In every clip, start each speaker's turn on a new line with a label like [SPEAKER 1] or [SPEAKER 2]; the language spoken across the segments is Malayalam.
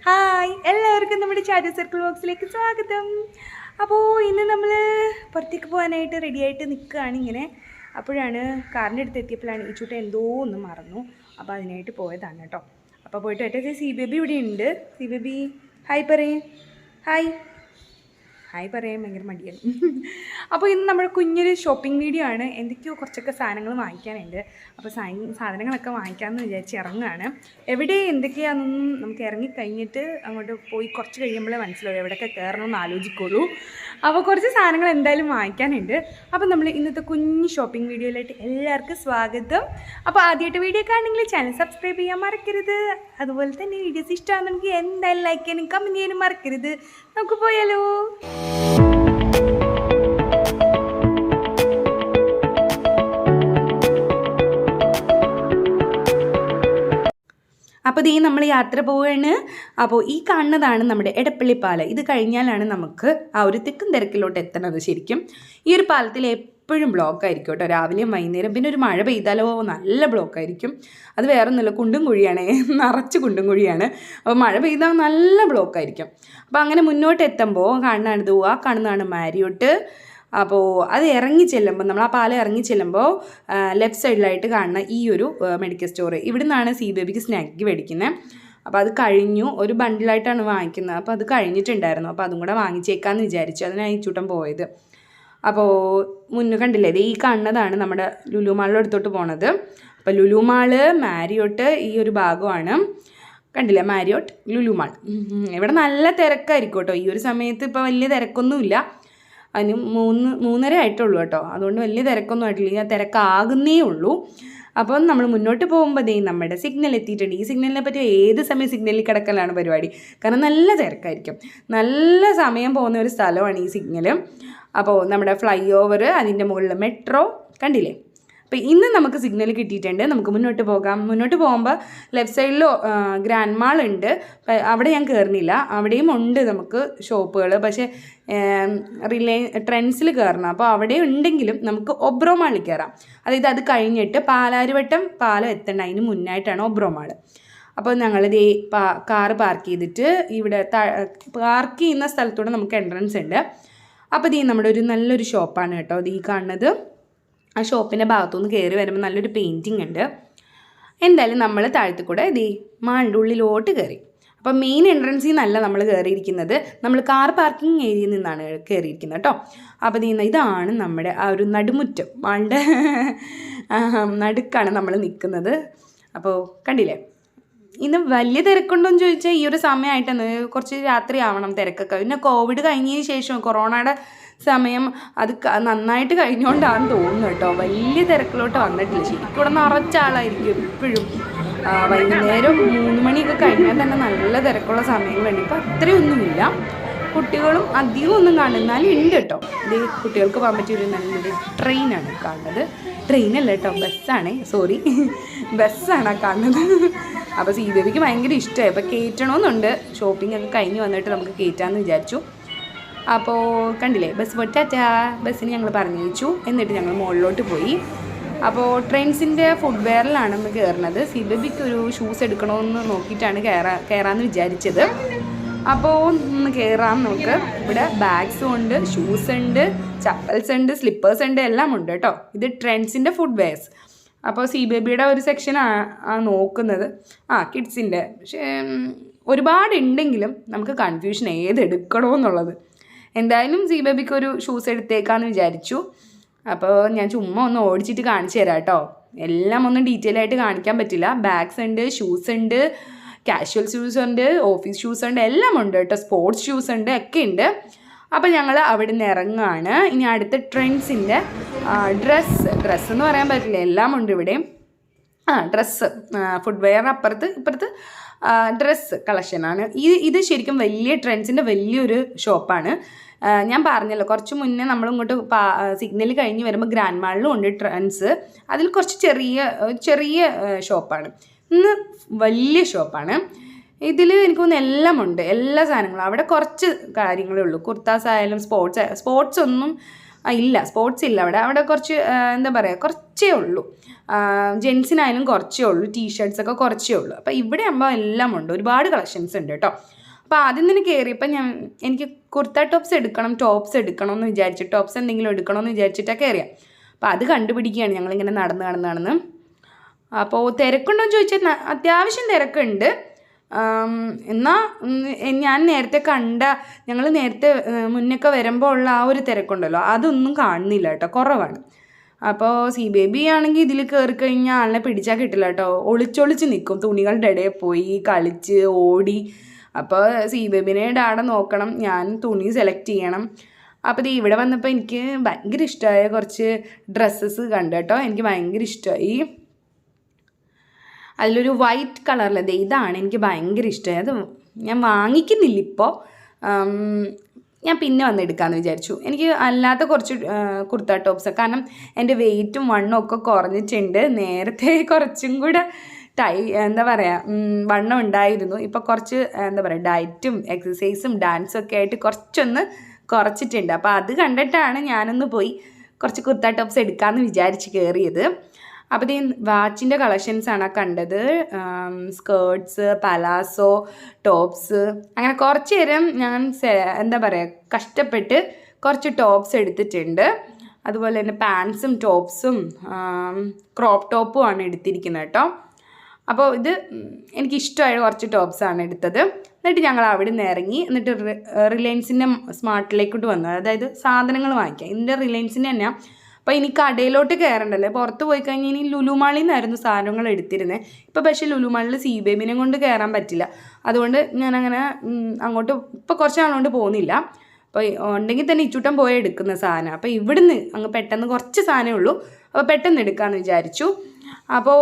[SPEAKER 1] ഹായ് എല്ലാവർക്കും നമ്മുടെ ചാരു സർക്കിൾ ബോക്സിലേക്ക് സ്വാഗതം. അപ്പോൾ ഇന്ന് നമ്മൾ പുറത്തേക്ക് പോകാനായിട്ട് റെഡിയായിട്ട് നിൽക്കുകയാണ് ഇങ്ങനെ. അപ്പോഴാണ് കാറിൻ്റെ അടുത്ത് എത്തിയപ്പോഴാണ് ഈ ചൂട്ട എന്തോ ഒന്ന് മറന്നു. അപ്പോൾ അതിനായിട്ട് പോയതാണ് കേട്ടോ. അപ്പോൾ പോയിട്ട് ഒറ്റ സി ബേബി ഇവിടെ ഉണ്ട്. സി ബേബി ഹായ് പറയേ. ഹായ് ഹായ് പറയാൻ ഭയങ്കര മടിയാണ്. അപ്പോൾ ഇന്ന് നമ്മുടെ കുഞ്ഞൊരു ഷോപ്പിംഗ് വീഡിയോ ആണ്. എന്തൊക്കെയോ കുറച്ചൊക്കെ സാധനങ്ങൾ വാങ്ങിക്കാനുണ്ട്. അപ്പോൾ സാധനങ്ങളൊക്കെ വാങ്ങിക്കാമെന്ന് വിചാരിച്ച് ഇറങ്ങുകയാണ്. എവിടെ എന്തൊക്കെയാണെന്നൊന്നും നമുക്ക് ഇറങ്ങിക്കഴിഞ്ഞിട്ട് അങ്ങോട്ട് പോയി കുറച്ച് കഴിയുമ്പോഴേ മനസ്സിലാവും എവിടെയൊക്കെ കയറണമെന്ന് ആലോചിക്കുള്ളൂ. അപ്പോൾ കുറച്ച് സാധനങ്ങൾ എന്തായാലും വാങ്ങിക്കാനുണ്ട്. അപ്പോൾ നമ്മൾ ഇന്നത്തെ കുഞ്ഞ് ഷോപ്പിംഗ് വീഡിയോയിലായിട്ട് എല്ലാവർക്കും സ്വാഗതം. അപ്പോൾ ആദ്യമായിട്ട് വീഡിയോ കാണണമെങ്കിൽ ചാനൽ സബ്സ്ക്രൈബ് ചെയ്യാൻ മറക്കരുത്. അതുപോലെ തന്നെ വീഡിയോസ് ഇഷ്ടമാണെന്നെങ്കിൽ എന്തായാലും ലൈക്ക് ചെയ്യാനും കമൻറ്റ് ചെയ്യാനും മറക്കരുത്. നമുക്ക് പോയാലോ. അപ്പോൾ ഇത് നമ്മൾ യാത്ര പോവുകയാണ്. അപ്പോൾ ഈ കാണുന്നതാണ് നമ്മുടെ എടപ്പള്ളി പാലം. ഇത് കഴിഞ്ഞാലാണ് നമുക്ക് ആ ഒരു തിക്കും തിരക്കിലോട്ട് എത്തണത്. ശരിക്കും ഈ ഒരു പാലത്തിൽ എപ്പോഴും ബ്ലോക്കായിരിക്കും കേട്ടോ, രാവിലെയും വൈകുന്നേരം. പിന്നെ ഒരു മഴ പെയ്താലോ നല്ല ബ്ലോക്കായിരിക്കും. അത് വേറെ ഒന്നുമില്ല, കുണ്ടും കുഴിയാണ്, നിറച്ച് കുണ്ടും കുഴിയാണ്. അപ്പോൾ മഴ പെയ്താൽ നല്ല ബ്ലോക്കായിരിക്കും. അപ്പോൾ അങ്ങനെ മുന്നോട്ട് എത്തുമ്പോൾ കാണുന്നതാണ് ആ കാണുന്നതാണ് മാരിയോട്ട്. അപ്പോൾ അത് ഇറങ്ങി ചെല്ലുമ്പോൾ നമ്മൾ ആ പാലം ഇറങ്ങി ചെല്ലുമ്പോൾ ലെഫ്റ്റ് സൈഡിലായിട്ട് കാണുന്ന ഈ ഒരു മെഡിക്കൽ സ്റ്റോർ, ഇവിടെ നിന്നാണ് സി ബേബിക്ക് സ്നാക്ക് മേടിക്കുന്നത്. അപ്പോൾ അത് കഴിഞ്ഞു, ഒരു ബണ്ടിലായിട്ടാണ് വാങ്ങിക്കുന്നത്. അപ്പോൾ അത് കഴിഞ്ഞിട്ടുണ്ടായിരുന്നു. അപ്പോൾ അതും കൂടെ വാങ്ങിച്ചേക്കാമെന്ന് വിചാരിച്ചു. അതിനാണ് ഈ ചൂട്ടം പോയത്. അപ്പോൾ മുന്നേ കണ്ടില്ലേ, ഈ കാണുന്നതാണ് നമ്മുടെ ലുലു മാളിൻ്റെ അടുത്തോട്ട് പോണത്. അപ്പോൾ ലുലു മാള് മാരിയോട്ട് ഈ ഒരു ഭാഗമാണ്. കണ്ടില്ലേ, മാരിയോട്ട് ലുലു മാൾ. ഇവിടെ നല്ല തിരക്കായിരിക്കും കേട്ടോ. ഈ ഒരു സമയത്ത് ഇപ്പോൾ വലിയ തിരക്കൊന്നുമില്ല. അതിന് 3:30 ആയിട്ടുള്ളൂ കേട്ടോ. അതുകൊണ്ട് വലിയ തിരക്കൊന്നും ആയിട്ടില്ല, തിരക്കാകുന്നേ ഉള്ളൂ. അപ്പം നമ്മൾ മുന്നോട്ട് പോകുമ്പോൾ നമ്മുടെ സിഗ്നൽ എത്തിയിട്ടുണ്ട്. ഈ സിഗ്നലിനെ പറ്റി ഏത് സമയം സിഗ്നലിൽ കിടക്കലാണ് പരിപാടി. കാരണം നല്ല തിരക്കായിരിക്കും, നല്ല സമയം പോകുന്ന ഒരു സ്ഥലമാണ് ഈ സിഗ്നൽ. അപ്പോൾ നമ്മുടെ ഫ്ലൈ ഓവർ, അതിൻ്റെ മുകളിൽ മെട്രോ കണ്ടില്ലേ. അപ്പോൾ ഇന്ന് നമുക്ക് സിഗ്നൽ കിട്ടിയിട്ടുണ്ട്. നമുക്ക് മുന്നോട്ട് പോകാം. മുന്നോട്ട് പോകുമ്പോൾ ലെഫ്റ്റ് സൈഡിൽ ഗ്രാൻഡ് മാൾ ഉണ്ട്. അവിടെ ഞാൻ കയറുന്നില്ല. അവിടെയും ഉണ്ട് നമുക്ക് ഷോപ്പുകൾ. പക്ഷേ ട്രെൻഡ്സിൽ കയറണം. അപ്പോൾ അവിടെ ഉണ്ടെങ്കിലും നമുക്ക് ഒബ്രോ മാളിൽ കയറാം. അതായത് അത് കഴിഞ്ഞിട്ട് പാലാരിവട്ടം പാലം എത്തേണ്ട അതിന് മുന്നായിട്ടാണ് ഒബ്രോ മാൾ. അപ്പോൾ ഞങ്ങളിത് കാറ് പാർക്ക് ചെയ്തിട്ട് ഇവിടെ പാർക്ക് ചെയ്യുന്ന സ്ഥലത്തൂടെ നമുക്ക് എൻട്രൻസ് ഉണ്ട്. അപ്പോൾ ഇത് നമ്മുടെ ഒരു നല്ലൊരു ഷോപ്പാണ് കേട്ടോ. ഇത് ഈ കാണുന്നത്. ആ ഷോപ്പിൻ്റെ ഭാഗത്തുനിന്ന് കയറി വരുമ്പോൾ നല്ലൊരു പെയിൻറ്റിങ് ഉണ്ട്. എന്തായാലും നമ്മൾ താഴത്തു കൂടെ മാളിൻ്റെ ഉള്ളിലോട്ട് കയറി. അപ്പോൾ മെയിൻ എൻട്രൻസിൽ നിന്നല്ല നമ്മൾ കയറിയിരിക്കുന്നത്, നമ്മൾ കാർ പാർക്കിംഗ് ഏരിയയിൽ നിന്നാണ് കയറിയിരിക്കുന്നത് കേട്ടോ. അപ്പോൾ ഇതാണ് നമ്മുടെ ആ ഒരു നടുമുറ്റം. മാളിൻ്റെ നടുക്കാണ് നമ്മൾ നിൽക്കുന്നത്. അപ്പോൾ കണ്ടില്ലേ, ഇന്ന് വലിയ തിരക്കുണ്ടോയെന്ന് ചോദിച്ചാൽ ഈ ഒരു സമയമായിട്ടാണ്, കുറച്ച് രാത്രി ആവണം തിരക്കൊക്കെ. പിന്നെ കോവിഡ് കഴിഞ്ഞതിന് ശേഷം കൊറോണയുടെ സമയം അത് നന്നായിട്ട് കഴിഞ്ഞുകൊണ്ടാണെന്ന് തോന്നുന്നു കേട്ടോ. വലിയ തിരക്കിലോട്ട് വന്നിട്ടില്ല. ശരിക്കും ഇവിടെ നിറച്ച ആളായിരിക്കും എപ്പോഴും. വൈകുന്നേരം 3 മണിയൊക്കെ കഴിഞ്ഞാൽ തന്നെ നല്ല തിരക്കുള്ള സമയങ്ങളുണ്ട്. ഇപ്പോൾ അത്രയൊന്നുമില്ല. കുട്ടികളും അധികം ഒന്നും കാണുന്നാലും ഉണ്ട് കേട്ടോ. ഇത് കുട്ടികൾക്ക് പോകാൻ പറ്റിയൊരു നല്ലൊരു ട്രെയിനാണ് കാണുന്നത്. ട്രെയിനല്ല കേട്ടോ, ബസ്സാണ്. സോറി, ബസ്സാണ് കാണുന്നത്. അപ്പോൾ ശ്രീദേവിക്ക് ഭയങ്കര ഇഷ്ടമായി. അപ്പോൾ കയറ്റണമെന്നുണ്ട്. ഷോപ്പിംഗ് ഒക്കെ കഴിഞ്ഞ് വന്നിട്ട് നമുക്ക് കയറ്റാമെന്ന് വിചാരിച്ചു. അപ്പോൾ കണ്ടില്ലേ, ബസ് പോയിട്ടാ ബസ്സിന് ഞങ്ങൾ പറഞ്ഞു വെച്ചു. എന്നിട്ട് ഞങ്ങൾ മുകളിലോട്ട് പോയി. അപ്പോൾ ട്രെൻഡ്സിൻ്റെ ഫുഡ് വെയറിലാണ് നമ്മൾ കയറുന്നത്. സിബബിക്ക് ഒരു ഷൂസ് എടുക്കണമെന്ന് നോക്കിയിട്ടാണ് കയറാമെന്ന് വിചാരിച്ചത്. അപ്പോൾ ഒന്ന് കയറാം നമുക്ക്. ഇവിടെ ബാഗ്സും ഉണ്ട്, ഷൂസ് ഉണ്ട്, ചപ്പൽസ് ഉണ്ട്, സ്ലിപ്പേഴ്സ് ഉണ്ട്, എല്ലാം ഉണ്ട് കേട്ടോ. ഇത് ട്രെൻഡ്സിൻ്റെ ഫുഡ് വെയർസ്. അപ്പോൾ സി ബേബിയുടെ ഒരു സെക്ഷനാണ് നോക്കുന്നത്. കിഡ്സിൻ്റെ. പക്ഷേ ഒരുപാട് ഉണ്ടെങ്കിലും നമുക്ക് കൺഫ്യൂഷൻ ഏതെടുക്കണമെന്നുള്ളത്. എന്തായാലും സി ബേബിക്ക് ഒരു ഷൂസ് എടുത്തേക്കാമെന്ന് വിചാരിച്ചു. അപ്പോൾ ഞാൻ ചുമ്മാ ഒന്ന് ഓടിച്ചിട്ട് കാണിച്ചു തരാം കേട്ടോ. എല്ലാം ഒന്നും ഡീറ്റെയിൽ ആയിട്ട് കാണിക്കാൻ പറ്റില്ല. ബാഗ്സ് ഉണ്ട്, ഷൂസ് ഉണ്ട്, കാഷ്വൽ ഷൂസ് ഉണ്ട്, ഓഫീസ് ഷൂസ് ഉണ്ട്, എല്ലാം ഉണ്ട് കേട്ടോ. സ്പോർട്സ് ഷൂസ് ഉണ്ട്, ഒക്കെ ഉണ്ട്. അപ്പോൾ ഞങ്ങൾ അവിടെ നിന്ന് ഇറങ്ങുകയാണ്. ഇനി അടുത്ത ട്രെൻഡ്സിൻ്റെ ഡ്രസ്സ് എന്ന് പറയാൻ പറ്റില്ല, എല്ലാം ഉണ്ട് ഇവിടെ. ഡ്രസ്സ്, ഫുഡ് വെയർ ഇപ്പുറത്ത് ഡ്രസ്സ് കളക്ഷനാണ്. ഇത് ശരിക്കും വലിയ ട്രെൻഡ്സിൻ്റെ വലിയൊരു ഷോപ്പാണ്. ഞാൻ പറഞ്ഞല്ലോ, കുറച്ച് മുന്നേ നമ്മളിങ്ങോട്ട് സിഗ്നൽ കഴിഞ്ഞ് വരുമ്പോൾ ഗ്രാൻഡ് മാളിലും ഉണ്ട് ട്രെൻഡ്സ്. അതിൽ കുറച്ച് ചെറിയ ഷോപ്പാണ്. ഇന്ന് വലിയ ഷോപ്പാണ്. ഇതിൽ എനിക്ക് തോന്നുന്നു എല്ലാം ഉണ്ട്, എല്ലാ സാധനങ്ങളും. അവിടെ കുറച്ച് കാര്യങ്ങളേ ഉള്ളൂ. കുർത്താസ് ആയാലും സ്പോർട്സ് ഒന്നും ഇല്ല, സ്പോർട്സ് ഇല്ല അവിടെ കുറച്ച് എന്താ പറയുക, കുറച്ചേ ഉള്ളൂ. ജെൻസിനായാലും കുറച്ചേ ഉള്ളൂ, ടീഷർട്ട്സൊക്കെ കുറച്ചേ ഉള്ളൂ. അപ്പോൾ ഇവിടെ ആകുമ്പോൾ എല്ലാം ഉണ്ട്, ഒരുപാട് കളക്ഷൻസ് ഉണ്ട് കേട്ടോ. അപ്പോൾ ആദ്യം തന്നെ കയറിയപ്പോൾ എനിക്ക് കുർത്ത ടോപ്സ് എടുക്കണമെന്ന് വിചാരിച്ചു, ടോപ്സ് എന്തെങ്കിലും എടുക്കണമെന്ന് വിചാരിച്ചിട്ടാണ് കയറിയത്. അപ്പോൾ അത് കണ്ടുപിടിക്കുകയാണ് ഞങ്ങളിങ്ങനെ നടന്ന്. അപ്പോൾ തിരക്കുണ്ടോ എന്ന് ചോദിച്ചാൽ അത്യാവശ്യം തിരക്കുണ്ട്. എന്നാൽ ഞാൻ നേരത്തെ ഞങ്ങൾ നേരത്തെ മുന്നൊക്കെ വരുമ്പോൾ ഉള്ള ആ ഒരു തിരക്കുണ്ടല്ലോ, അതൊന്നും കാണുന്നില്ല കേട്ടോ, കുറവാണ്. അപ്പോൾ സി ബേബി ആണെങ്കിൽ ഇതിൽ കയറി കഴിഞ്ഞാൽ ആളിനെ പിടിച്ചാൽ കിട്ടില്ല കേട്ടോ, ഒളിച്ചൊളിച്ച് നിൽക്കും, തുണികളുടെ ഇടയിൽ പോയി കളിച്ച് ഓടി. അപ്പോൾ സി ബേബിനെ ഡാഡ നോക്കണം, ഞാൻ തുണി സെലക്ട് ചെയ്യണം. അപ്പോൾ ഇത് ഇവിടെ വന്നപ്പോൾ എനിക്ക് ഭയങ്കര ഇഷ്ടമായ കുറച്ച് ഡ്രസ്സസ് കണ്ടു കേട്ടോ, എനിക്ക് ഭയങ്കര ഇഷ്ടമായി. അതിലൊരു വൈറ്റ് കളറിലത് ഇതാണ് എനിക്ക് ഭയങ്കര ഇഷ്ടമായി. അത് ഞാൻ വാങ്ങിക്കുന്നില്ല ഇപ്പോൾ, ഞാൻ പിന്നെ വന്നെടുക്കാമെന്ന് വിചാരിച്ചു. എനിക്ക് അല്ലാത്ത കുറച്ച് കുർത്ത ടോപ്സ്, കാരണം എൻ്റെ വെയിറ്റും വണ്ണവും ഒക്കെ കുറഞ്ഞിട്ടുണ്ട്. നേരത്തെ കുറച്ചും കൂടെ എന്താ പറയുക വണ്ണം ഉണ്ടായിരുന്നു. ഇപ്പോൾ കുറച്ച് എന്താ പറയുക ഡയറ്റും എക്സസൈസും ഡാൻസും ഒക്കെ ആയിട്ട് കുറച്ചൊന്ന് കുറച്ചിട്ടുണ്ട്. അപ്പോൾ അത് കണ്ടിട്ടാണ് ഞാനൊന്ന് പോയി കുറച്ച് കുർത്ത ടോപ്സ് എടുക്കാമെന്ന് വിചാരിച്ച് കയറിയത്. അപ്പോൾ ഈ വാച്ചിൻ്റെ കളക്ഷൻസാണ് കണ്ടത്, സ്കേർട്ട്സ്, പലാസോ, ടോപ്സ്, അങ്ങനെ കുറച്ച് നേരം ഞാൻ എന്താ പറയുക കഷ്ടപ്പെട്ട് കുറച്ച് ടോപ്സ് എടുത്തിട്ടുണ്ട്. അതുപോലെ തന്നെ പാൻസും ടോപ്സും ക്രോപ്പ് ടോപ്പും ആണ് എടുത്തിരിക്കുന്നത് കേട്ടോ. അപ്പോൾ ഇത് എനിക്കിഷ്ടമായ കുറച്ച് ടോപ്സാണ് എടുത്തത്. എന്നിട്ട് ഞങ്ങൾ അവിടെ നിന്ന് ഇറങ്ങി, എന്നിട്ട് റിലയൻസിൻ്റെ സ്മാർട്ടിലേക്കോട്ട് വന്നു, അതായത് സാധനങ്ങൾ വാങ്ങിക്കാം. ഇതിൻ്റെ റിലയൻസിൻ്റെ തന്നെ. അപ്പോൾ ഇനി കടയിലോട്ട് കയറണ്ടല്ലേ, പുറത്ത് പോയി കഴിഞ്ഞാൽ ഇനി ലുലുമാളിൽ നിന്നായിരുന്നു സാധനങ്ങൾ എടുത്തിരുന്നത്. ഇപ്പോൾ പക്ഷേ ലുലുമാളിൽ സി ബേബിനെ കൊണ്ട് കയറാൻ പറ്റില്ല, അതുകൊണ്ട് ഞാനങ്ങനെ അങ്ങോട്ട് ഇപ്പോൾ കുറച്ച് നാളുകൊണ്ട് പോകുന്നില്ല. അപ്പോൾ ഉണ്ടെങ്കിൽ തന്നെ ഇച്ചൂട്ടം പോയി എടുക്കുന്ന സാധനം. അപ്പോൾ ഇവിടുന്ന് അങ്ങ് പെട്ടെന്ന് കുറച്ച് സാധനമേ ഉള്ളൂ, അപ്പോൾ പെട്ടെന്ന് എടുക്കാമെന്ന് വിചാരിച്ചു. അപ്പോൾ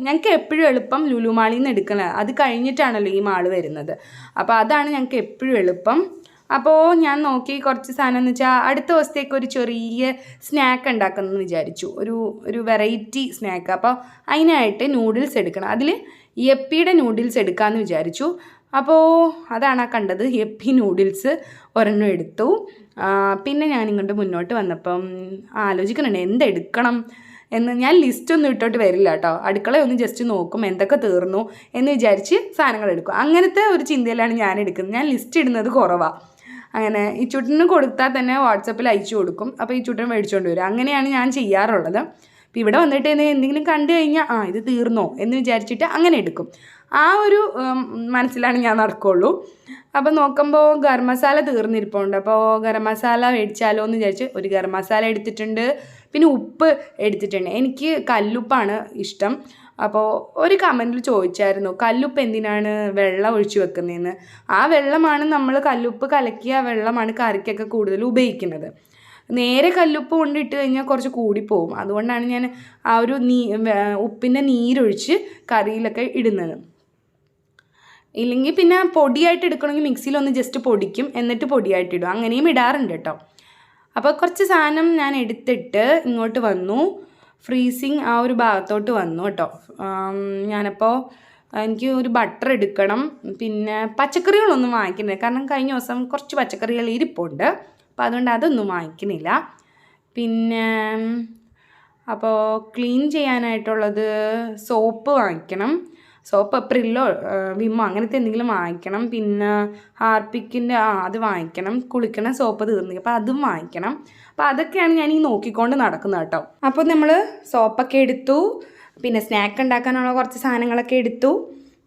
[SPEAKER 1] ഞങ്ങൾക്ക് എപ്പോഴും എളുപ്പം ലുലുമാളിൽ നിന്ന് എടുക്കണം, അത് കഴിഞ്ഞിട്ടാണല്ലോ ഈ മാൾ വരുന്നത്. അപ്പോൾ അതാണ് ഞങ്ങൾക്ക് എപ്പോഴും എളുപ്പം. അപ്പോൾ ഞാൻ നോക്കി കുറച്ച് സാധനം എന്ന് വെച്ചാൽ അടുത്ത ദിവസത്തേക്ക് ഒരു ചെറിയ സ്നാക്ക് ഉണ്ടാക്കുമെന്ന് വിചാരിച്ചു, ഒരു വെറൈറ്റി സ്നാക്ക്. അപ്പോൾ അതിനായിട്ട് നൂഡിൽസ് എടുക്കണം, അതിൽ യപ്പിയുടെ നൂഡിൽസ് എടുക്കാമെന്ന് വിചാരിച്ചു. അപ്പോൾ അതാണ് കണ്ടത്, യപ്പി നൂഡിൽസ് ഒരെണ്ണം എടുത്തു. പിന്നെ ഞാനിങ്ങോട്ട് മുന്നോട്ട് വന്നപ്പം ആലോചിക്കുന്നുണ്ട് എന്തെടുക്കണം എന്ന്. ഞാൻ ലിസ്റ്റൊന്നും ഇട്ടോട്ട് വരില്ല കേട്ടോ, അടുക്കളയൊന്ന് ജസ്റ്റ് നോക്കും എന്തൊക്കെ തീർന്നു എന്ന് വിചാരിച്ച് സാധനങ്ങൾ എടുക്കും. അങ്ങനത്തെ ഒരു ചിന്തയിലാണ് ഞാൻ എടുക്കുന്നത്. ഞാൻ ലിസ്റ്റ് ഇടുന്നത് കുറവാണ്. അങ്ങനെ ഈ ചുട്ടിന് കൊടുത്താൽ തന്നെ വാട്സപ്പിൽ അയച്ചു കൊടുക്കും, അപ്പോൾ ഈ ചുട്ടിന് മേടിച്ചുകൊണ്ട് വരും. അങ്ങനെയാണ് ഞാൻ ചെയ്യാറുള്ളത്. അപ്പോൾ ഇവിടെ വന്നിട്ട് എന്തെങ്കിലും കണ്ടു കഴിഞ്ഞാൽ ഇത് തീർന്നോ എന്ന് വിചാരിച്ചിട്ട് അങ്ങനെ എടുക്കും. ആ ഒരു മനസ്സിലാണ് ഞാൻ നടക്കുകയുള്ളൂ. അപ്പോൾ നോക്കുമ്പോൾ ഗരം മസാല തീർന്നിരിപ്പുണ്ട്, അപ്പോൾ ഗരം മസാല മേടിച്ചാലോ എന്ന് വിചാരിച്ച് ഒരു ഗരം മസാല എടുത്തിട്ടുണ്ട്. പിന്നെ ഉപ്പ് എടുത്തിട്ടുണ്ട്, എനിക്ക് കല്ലുപ്പാണ് ഇഷ്ടം. അപ്പോൾ ഒരു കമൻറ്റിൽ ചോദിച്ചായിരുന്നു കല്ലുപ്പ് എന്തിനാണ് വെള്ളം ഒഴിച്ച് വെക്കുന്നതെന്ന്. ആ വെള്ളമാണ് നമ്മൾ കല്ലുപ്പ് കലക്കിയ വെള്ളമാണ് കറിക്കൊക്കെ കൂടുതൽ ഉപയോഗിക്കുന്നത്. നേരെ കല്ലുപ്പ് കൊണ്ടിട്ട് കഴിഞ്ഞാൽ കുറച്ച് കൂടിപ്പോവും, അതുകൊണ്ടാണ് ഞാൻ ആ ഒരു ഉപ്പിൻ്റെ നീരൊഴിച്ച് കറിയിലൊക്കെ ഇടുന്നത്. ഇല്ലെങ്കിൽ പിന്നെ പൊടിയായിട്ട് എടുക്കണമെങ്കിൽ മിക്സിയിലൊന്ന് ജസ്റ്റ് പൊടിക്കും, എന്നിട്ട് പൊടിയായിട്ട് ഇടും, അങ്ങനെയും ഇടാറുണ്ട് കേട്ടോ. അപ്പോൾ കുറച്ച് സാധനം ഞാൻ എടുത്തിട്ട് ഇങ്ങോട്ട് വന്നു, ഫ്രീസിങ് ആ ഒരു ഭാഗത്തോട്ട് വന്നു കേട്ടോ. ഞാനപ്പോൾ എനിക്ക് ഒരു ബട്ടർ എടുക്കണം, പിന്നെ പച്ചക്കറികളൊന്നും വാങ്ങിക്കുന്നില്ല, കാരണം കഴിഞ്ഞ ദിവസം കുറച്ച് പച്ചക്കറികൾ ഇരിപ്പുണ്ട്, അപ്പോൾ അതുകൊണ്ട് അതൊന്നും വാങ്ങിക്കുന്നില്ല. പിന്നെ അപ്പോൾ ക്ലീൻ ചെയ്യാനായിട്ടുള്ളത് സോപ്പ് വാങ്ങിക്കണം, സോപ്പ് പ്രില്ലോ വിമ്മോ അങ്ങനത്തെ എന്തെങ്കിലും വാങ്ങിക്കണം. പിന്നെ ഹാർപ്പിക്കിൻ്റെ അത് വാങ്ങിക്കണം, കുളിക്കണ സോപ്പ് തീർന്നു, അപ്പോൾ അതും വാങ്ങിക്കണം. അപ്പോൾ അതൊക്കെയാണ് ഞാൻ ഈ നോക്കിക്കൊണ്ട് നടക്കുന്നത് കേട്ടോ. അപ്പോൾ നമ്മൾ സോപ്പൊക്കെ എടുത്തു, പിന്നെ സ്നാക്ക് ഉണ്ടാക്കാനുള്ള കുറച്ച് സാധനങ്ങളൊക്കെ എടുത്തു,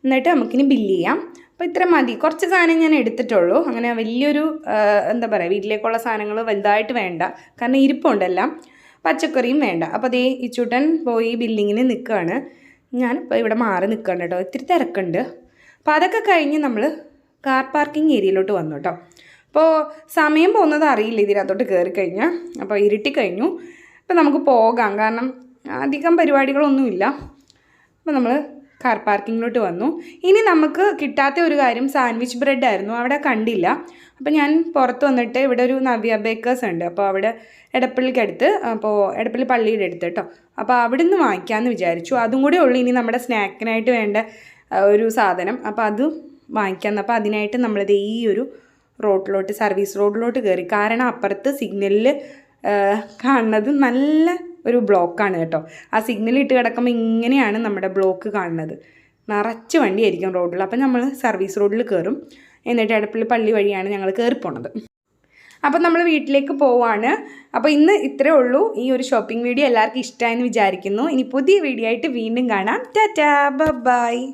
[SPEAKER 1] എന്നിട്ട് നമുക്കിനി ബില്ല് ചെയ്യാം. അപ്പോൾ ഇത്ര മതി, കുറച്ച് സാധനം ഞാൻ എടുത്തിട്ടുള്ളൂ. അങ്ങനെ വലിയൊരു എന്താ പറയുക വീട്ടിലേക്കുള്ള സാധനങ്ങൾ വലുതായിട്ട് വേണ്ട, കാരണം ഇരിപ്പുണ്ടെല്ലാം, പച്ചക്കറിയും വേണ്ട. അപ്പോൾ അതേ ഇച്ചൂട്ടൻ പോയി ബില്ലിങ്ങിന് നിൽക്കുകയാണ്, ഞാനിപ്പോൾ ഇവിടെ മാറി നിൽക്കുകയാണ് കേട്ടോ, ഇത്തിരി തിരക്കുണ്ട്. അപ്പോൾ അതൊക്കെ കഴിഞ്ഞ് നമ്മൾ കാർ പാർക്കിംഗ് ഏരിയയിലോട്ട് വന്നു കേട്ടോ. അപ്പോൾ സമയം പോകുന്നത് അറിയില്ല ഇതിനകത്തോട്ട് കയറി കഴിഞ്ഞാൽ. അപ്പോൾ ഇരുട്ടി കഴിഞ്ഞു, അപ്പോൾ നമുക്ക് പോകാം, കാരണം അധികം പരിപാടികളൊന്നുമില്ല. അപ്പോൾ നമ്മൾ കാർ പാർക്കിങ്ങിലോട്ട് വന്നു. ഇനി നമുക്ക് കിട്ടാത്ത ഒരു കാര്യം സാൻഡ്വിച്ച് ബ്രെഡ് ആയിരുന്നു, അവിടെ കണ്ടില്ല. അപ്പോൾ ഞാൻ പുറത്ത് വന്നിട്ട് ഇവിടെ ഒരു നവ്യ ബേക്കേഴ്സ് ഉണ്ട്, അപ്പോൾ അവിടെ എടപ്പള്ളിക്കടുത്ത്, അപ്പോൾ എടപ്പള്ളി പള്ളിയുടെ അടുത്ത് കേട്ടോ. അപ്പോൾ അവിടെ നിന്ന് വാങ്ങിക്കാമെന്ന് വിചാരിച്ചു. അതും കൂടെ ഉള്ളൂ ഇനി നമ്മുടെ സ്നാക്കിനായിട്ട് വേണ്ട ഒരു സാധനം, അപ്പോൾ അത് വാങ്ങിക്കാമെന്ന്. അപ്പോൾ അതിനായിട്ട് നമ്മളിത് ഈ ഒരു റോഡിലോട്ട്, സർവീസ് റോഡിലോട്ട് കയറി, കാരണം അപ്പുറത്ത് സിഗ്നലിൽ കാണുന്നത് നല്ല ഒരു ബ്ലോക്കാണ് കേട്ടോ. ആ സിഗ്നൽ ഇട്ട് കിടക്കുമ്പോൾ ഇങ്ങനെയാണ് നമ്മുടെ ബ്ലോക്ക് കാണുന്നത്. നിറച്ച് വണ്ടിയായിരിക്കും റോഡിൽ. അപ്പം നമ്മൾ സർവീസ് റോഡിൽ കയറും. എന്നിട്ട് എടപ്പള്ളി പള്ളി വഴിയാണ് ഞങ്ങൾ കയറിപ്പോണത്. അപ്പം നമ്മൾ വീട്ടിലേക്ക് പോവാണ്. അപ്പോൾ ഇന്ന് ഇത്രയേ ഉള്ളൂ. ഈ ഒരു ഷോപ്പിംഗ് വീഡിയോ എല്ലാവർക്കും ഇഷ്ടമായെന്ന് വിചാരിക്കുന്നു. ഇനി പുതിയ വീഡിയോ ആയിട്ട് വീണ്ടും കാണാം. ടാറ്റാ, ബൈ.